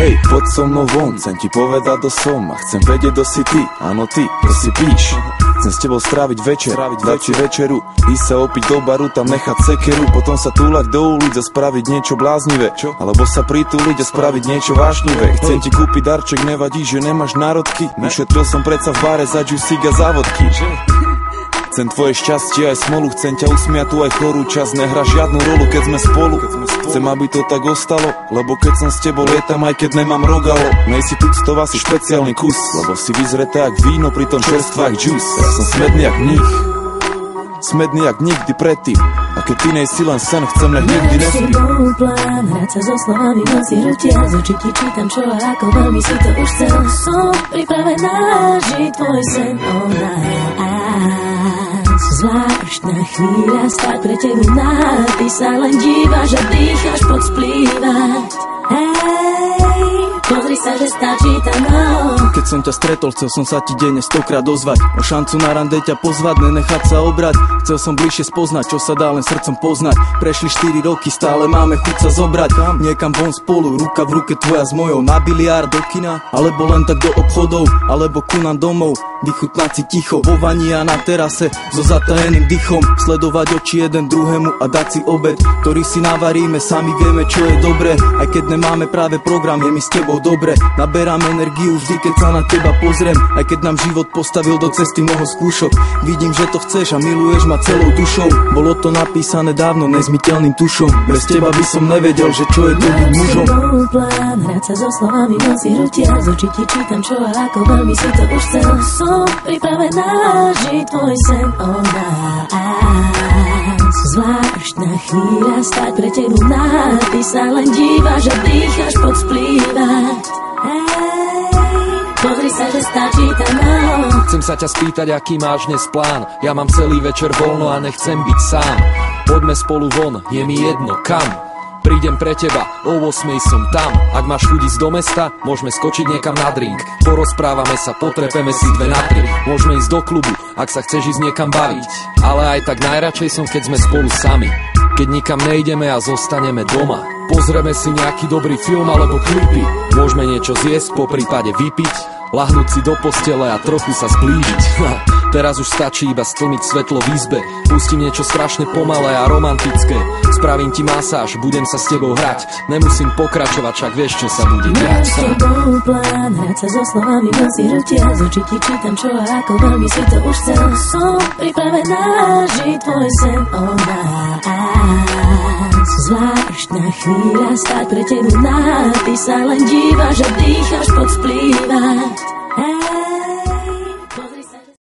Hej, poď so mnou von, chcem ti povedať, kto som a chcem vedieť, kto si ty. Áno ty, to si píš. Chcem s tebou stráviť večer, dať si večeru, ísť sa opiť do baru, tam nechať sekeru, potom sa túlať do ulic a spraviť niečo bláznivé, alebo sa pritúliť a spraviť niečo vášnivé. Chcem ti kúpiť darček, nevadí, že nemáš národky, vyšetril som predsa v bare za džusík a závodky. Chcem tvoje šťastie aj smolu, chcem ťa usmiať tu aj chorú čas, nehra žiadnu rolu, keď sme spolu. Chcem, aby to tak ostalo, lebo keď som s tebou lietam, aj keď nemám rogalo. Nejsi tuctová, si špeciálny kus, lebo si vyzretá jak víno, pritom čerstvá jak džús. Ja som smedný jak mních, smedný jak nikdy predtým. A keď ty nejsi len sen, chcem nech nikdy nespí. Bol plán, hrať sa so slovami noci hrutia, z očí ti čítam čo a ako veľmi si to už chcel. Som pripravená žiť tvoj sen, ona zvláštna chvíľa, stáť pre tebu nád, ty sa len dívaš a dýcháš pod splývať. Hej, pozri sa, že stačí tam Keď som ťa stretol, chcel som sa ti denne 100-krát ozvať, o šancu na rande ťa pozvať, nenechať sa obrať. Chcel som bližšie spoznať, čo sa dá len srdcom poznať. Prešli 4 roky, stále máme chuť sa zobrať niekam von spolu, ruka v ruke tvoja s mojou, na biliard do kina, alebo len tak do obchodov, alebo ku nám domov, vychutnať si ticho vo vani a na terase so zatajeným dychom, sledovať oči jeden druhému a dať si obed, ktorý si navaríme, sami vieme, čo je dobre. Aj keď nemáme práve program, je mi s tebou dobre, naberám energiu vždy, keď sa na teba pozriem, aj keď nám život postavil do cesty mnoho skúšok. Vidím, že to chceš a miluješ ma celou dušou, bolo to napísané dávno nezmiteľným tušom, bez teba by som nevedel, že čo je to byť mužom. Bol plán, hrať sa so slovami noci hrutia, z očí ti čítam čo a ako veľmi si to už chcel. Som pripravená žiť tvoj sen, ona zvláštna chvíľa, stáť pre tebu nád, ty sa len dívaš a dýcháš pod splývať. Pozri sa, že stačí tam Chcem sa ťa spýtať, aký máš dnes plán. Ja mám celý večer voľno a nechcem byť sám. Poďme spolu von, je mi jedno kam. Prídem pre teba, o 8 som tam. Ak máš chuť ísť do mesta, môžeme skočiť niekam na drink. Porozprávame sa, potrepeme si 2 na 3. Môžeme ísť do klubu, ak sa chceš ísť niekam baviť. Ale aj tak najradšej som, keď sme spolu sami. Keď nikam nejdeme a zostaneme doma. Pozrieme si nejaký dobrý film alebo klipy. Môžeme niečo zjesť, po prípade vypiť, lahnúť si do postele a trochu sa zblížiť. Teraz už stačí iba stlmiť svetlo v izbe. Pustím niečo strašne pomalé a romantické. Spravím ti masáž, budem sa s tebou hrať. Nemusím pokračovať, však vieš, čo sa bude diať. Bol plán, hrať sa so slovami noci hrutia, z očí ti čítam čo a ako veľmi si to už chcel. Som pripravená žiť tvoj sen, ona zvláštna chvíľa, stáť pre tebu nád, ty sa len dívaš a dýcháš pod splývať.